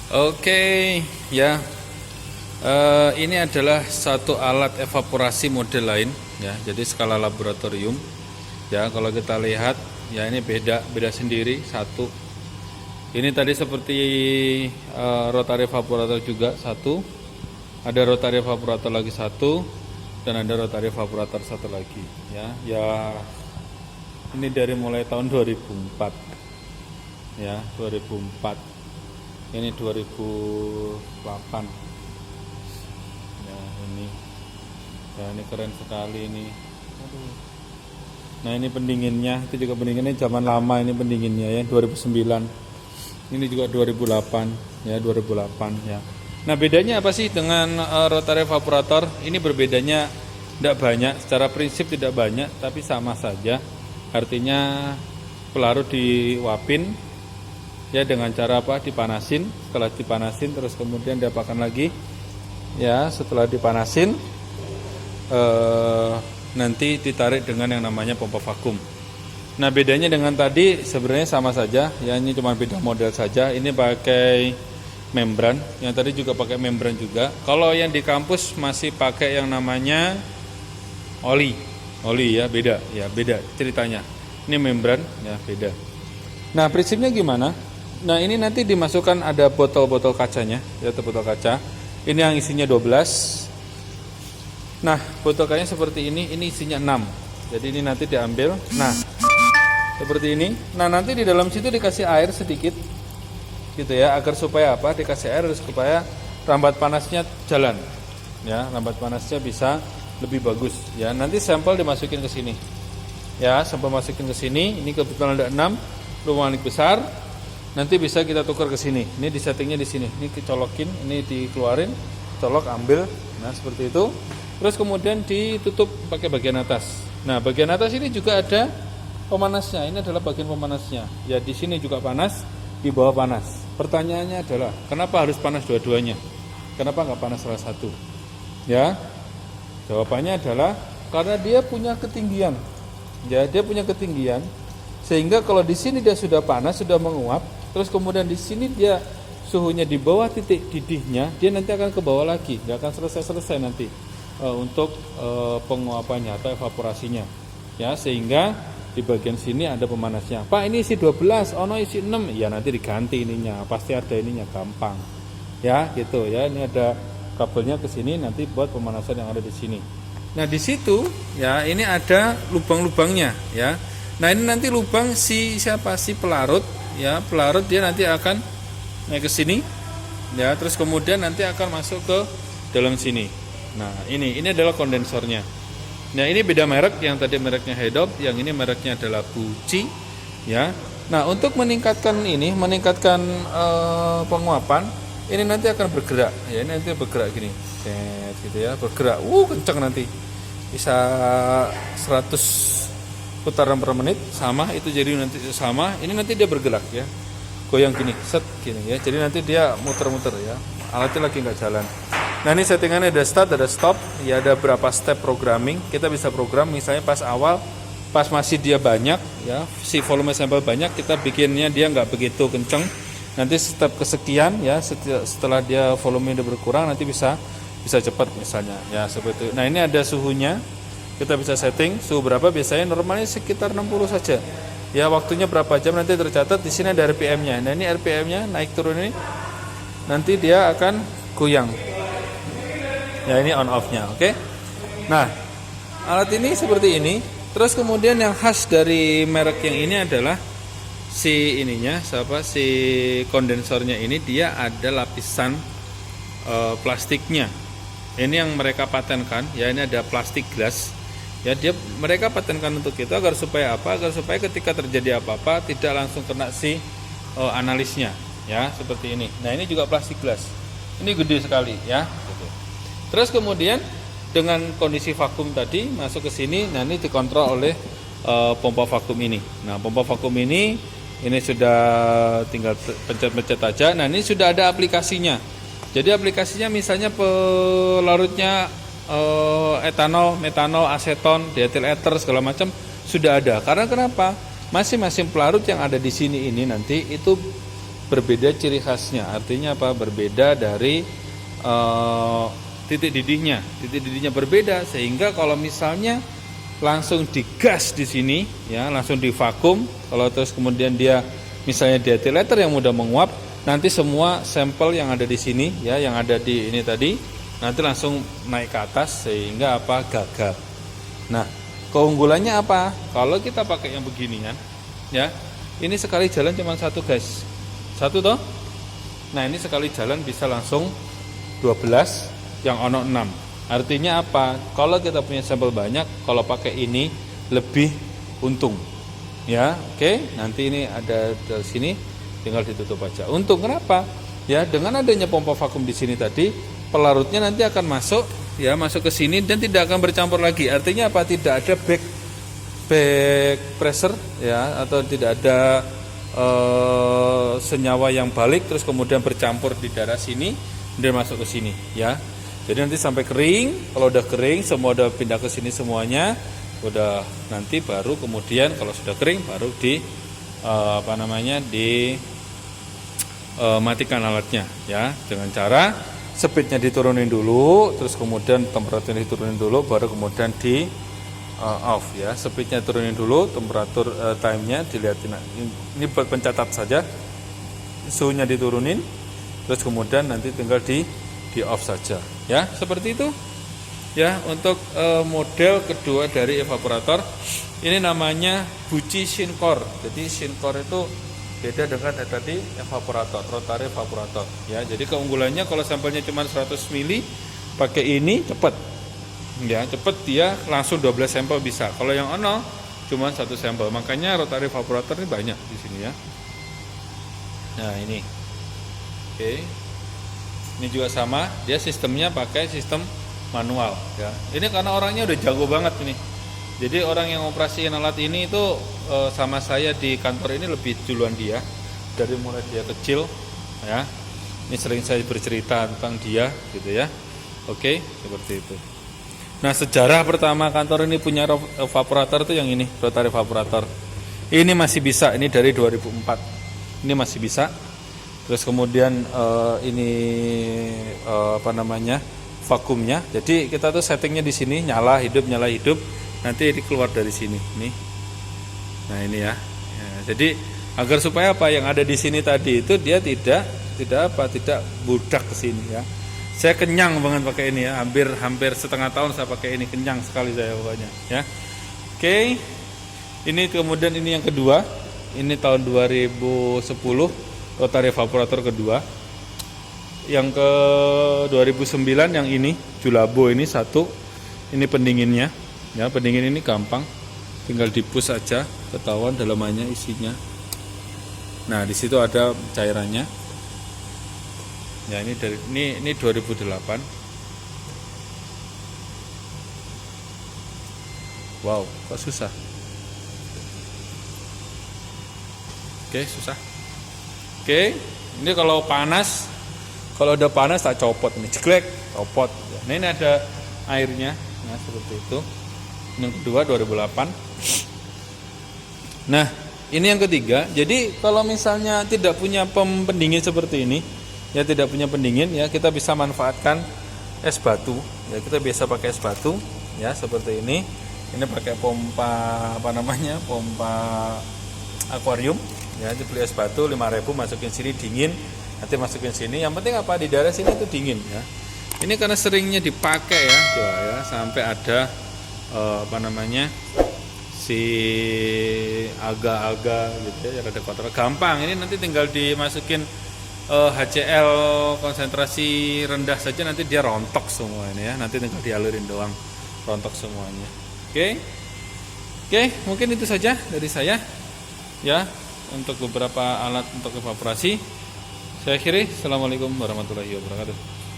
Oke, ya. Ini adalah satu alat evaporasi model lain, ya. Jadi skala laboratorium. Ya, kalau kita lihat, ya ini beda sendiri satu. Ini tadi seperti rotary evaporator juga satu. Ada rotary evaporator lagi satu, dan ada rotary evaporator satu lagi, ya. Ya, ini dari mulai tahun 2004. Ya, 2004. Ini 2008. Ya, ini keren sekali ini. Aduh. Nah, ini pendinginnya, itu juga pendinginnya zaman lama, ini pendinginnya ya 2009. Ini juga 2008 ya, 2008 ya. Nah, bedanya apa sih dengan rotary evaporator? Ini berbedanya tidak banyak, secara prinsip tidak banyak, tapi sama saja. Artinya pelarut diuapin ya dengan cara apa? Dipanasin. Setelah dipanasin terus kemudian diapakan lagi? Ya, setelah dipanasin nanti ditarik dengan yang namanya pompa vakum. Nah, bedanya dengan tadi sebenarnya sama saja, ya ini cuma beda model saja. Ini pakai membran, yang tadi juga pakai membran juga. Kalau yang di kampus masih pakai yang namanya oli ya, beda ceritanya. Ini membran ya, beda. Nah, prinsipnya gimana? Nah, ini nanti dimasukkan ada botol-botol kacanya, ya, botol kaca. Ini yang isinya 12. Nah, botol kacanya seperti ini isinya 6. Jadi ini nanti diambil. Nah, seperti ini. Nah, nanti di dalam situ dikasih air sedikit. Gitu ya, agar supaya apa? Dikasih air supaya rambat panasnya jalan. Ya, rambat panasnya bisa lebih bagus, ya. Nanti sampel dimasukin ke sini. Ya, sampel masukin ke sini. Ini kebetulan ada 6 lumayan besar. Nanti bisa kita tukar ke sini. Ini di settingnya di sini. Ini dicolokin, ini dikeluarin, colok, ambil. Nah, seperti itu. Terus kemudian ditutup pakai bagian atas. Nah, bagian atas ini juga ada pemanasnya. Ini adalah bagian pemanasnya. Ya, di sini juga panas, di bawah panas. Pertanyaannya adalah, kenapa harus panas dua-duanya? Kenapa nggak panas salah satu? Ya, jawabannya adalah karena dia punya ketinggian. Ya, dia punya ketinggian. Sehingga kalau di sini dia sudah panas, sudah menguap, terus kemudian di sini dia suhunya di bawah titik didihnya, dia nanti akan ke bawah lagi, nggak akan selesai nanti untuk penguapannya atau evaporasinya. Ya, sehingga di bagian sini ada pemanasnya. Pak, ini isi 12, ono isi 6. Ya, nanti diganti ininya, pasti ada ininya, gampang. Ya, gitu ya. Ini ada kabelnya ke sini nanti buat pemanasan yang ada di sini. Nah, di situ ya, ini ada lubang-lubangnya ya. Nah, ini nanti lubang si pelarut ya, pelarut dia nanti akan naik ke sini ya, terus kemudian nanti akan masuk ke dalam sini. Nah, ini adalah kondensornya. Nah, ini beda merek, yang tadi mereknya Hedop, yang ini mereknya adalah Buci ya. Nah, untuk meningkatkan penguapan, ini nanti akan bergerak ya, ini nanti bergerak gini. Gitu ya, bergerak. Kencang nanti. Bisa 100 putaran per menit sama, itu jadi nanti sama. Ini nanti dia bergerak ya, goyang gini, set gini ya. Jadi nanti dia muter-muter ya, alatnya lagi nggak jalan. Nah, ini settingannya ada start, ada stop ya, ada berapa step programming. Kita bisa program misalnya pas awal, pas masih dia banyak ya, si volume sampel banyak, kita bikinnya dia nggak begitu kenceng. Nanti step kesekian ya, setelah dia volume udah berkurang, nanti bisa cepat misalnya ya, seperti itu. Nah, ini ada suhunya. Kita bisa setting suhu berapa, biasanya normalnya sekitar 60 saja. Ya, waktunya berapa jam nanti tercatat di sini ada RPM-nya. Nah, ini RPM-nya naik turun ini. Nanti dia akan goyang. Ya, ini on off-nya, oke? Nah, alat ini seperti ini. Terus kemudian yang khas dari merek yang ini adalah si kondensornya ini, dia ada lapisan plastiknya. Ini yang mereka patenkan, ya, ini ada plastik glass. Ya, mereka patenkan untuk itu agar supaya apa? Agar supaya ketika terjadi apa-apa tidak langsung kena si analisnya, ya, seperti ini. Nah, ini juga plastik glass. Ini gede sekali, ya. Terus kemudian dengan kondisi vakum tadi masuk ke sini, nah ini dikontrol oleh pompa vakum ini. Nah, pompa vakum ini sudah tinggal pencet-pencet aja. Nah, ini sudah ada aplikasinya. Jadi aplikasinya misalnya pelarutnya etanol, metanol, aseton, diethil ether segala macam sudah ada. Karena kenapa? Masing-masing pelarut yang ada di sini ini nanti itu berbeda ciri khasnya. Artinya apa? Berbeda dari titik didihnya. Titik didihnya berbeda, sehingga kalau misalnya langsung digas di sini, ya, langsung divakum, kalau terus kemudian dia misalnya dietilator yang mudah menguap, nanti semua sampel yang ada di sini, ya, yang ada di ini tadi, nanti langsung naik ke atas sehingga apa? Gagal. Nah, keunggulannya apa? Kalau kita pakai yang beginian, ya, ini sekali jalan cuma satu, guys. Satu toh. Nah, ini sekali jalan bisa langsung 12, yang ono 6. Artinya apa? Kalau kita punya sampel banyak, kalau pakai ini lebih untung. Ya, oke. Nanti ini ada di sini, tinggal ditutup aja. Untung kenapa? Ya, dengan adanya pompa vakum di sini tadi, pelarutnya nanti akan masuk, ya, masuk ke sini dan tidak akan bercampur lagi. Artinya apa? Tidak ada back pressure, ya, atau tidak ada senyawa yang balik terus kemudian bercampur di daerah sini dan masuk ke sini, ya. Jadi nanti sampai kering, kalau udah kering semua udah pindah ke sini semuanya, udah nanti baru kemudian kalau sudah kering baru di matikan alatnya, ya, dengan cara speednya diturunin dulu, terus kemudian temperaturnya diturunin dulu, baru kemudian di off, ya. Speednya turunin dulu, temperatur timenya dilihatin. Ini buat pencatat saja, suhunya diturunin, terus kemudian nanti tinggal di off saja, ya, seperti itu. Ya, untuk model kedua dari evaporator ini namanya Buchi Shin-Core. Jadi Shin-Core itu beda dengan tadi evaporator, rotary evaporator, ya. Jadi keunggulannya kalau sampelnya cuma 100 mili pakai ini cepat, ya, cepat, dia langsung 12 sampel bisa. Kalau yang ono cuma 1 sampel, makanya rotary evaporator ini banyak di sini, ya. Nah, ini oke. Ini juga sama, dia sistemnya pakai sistem manual, ya. Ini karena orangnya udah jago banget ini. Jadi orang yang operasiin alat ini itu sama saya di kantor ini lebih duluan dia, dari mulai dia kecil, ya. Ini sering saya bercerita tentang dia, gitu, ya. Oke, seperti itu. Nah, sejarah pertama kantor ini punya evaporator itu yang ini, rotary evaporator. Ini masih bisa, ini dari 2004. Ini masih bisa. Terus kemudian ini vakumnya. Jadi kita tuh settingnya di sini, nyala hidup, nanti ini keluar dari sini, nih. Nah, ini, ya. Jadi agar supaya apa yang ada di sini tadi itu dia tidak budak ke sini, ya. Saya kenyang banget pakai ini, ya. Hampir setengah tahun saya pakai ini, kenyang sekali saya pokoknya, ya. Oke. Ini kemudian ini yang kedua. Ini tahun 2010. Rotary evaporator kedua. Yang ke 2009 yang ini Julabo ini satu. Ini pendinginnya, ya. Pendingin ini gampang, tinggal dipus aja, ketahuan dalamannya isinya. Nah, di situ ada cairannya. Ya, ini dari ini 2008. Wow, kok susah. Oke, susah. Oke, ini kalau udah panas tak copot nih, ceklek, copot. Nah, ini ada airnya, nah seperti itu. Yang kedua 2008. Nah, ini yang ketiga. Jadi kalau misalnya tidak punya pendingin seperti ini, ya, tidak punya pendingin, ya, kita bisa manfaatkan es batu. Ya, kita biasa pakai es batu, ya, seperti ini. Ini pakai pompa pompa akuarium. Ya, dibeli es batu 5.000, masukin sini dingin, nanti masukin sini. Yang penting apa, di daerah sini itu dingin, ya. Ini karena seringnya dipakai, ya, coba, ya, sampai ada si alga-alga gitu, ya, ada kotor. Gampang, ini nanti tinggal dimasukin HCl konsentrasi rendah saja, nanti dia rontok semua ini, ya. Nanti tinggal dialurin doang, rontok semuanya. Oke, mungkin itu saja dari saya, ya. Untuk beberapa alat untuk evaporasi saya akhiri. Assalamualaikum warahmatullahi wabarakatuh.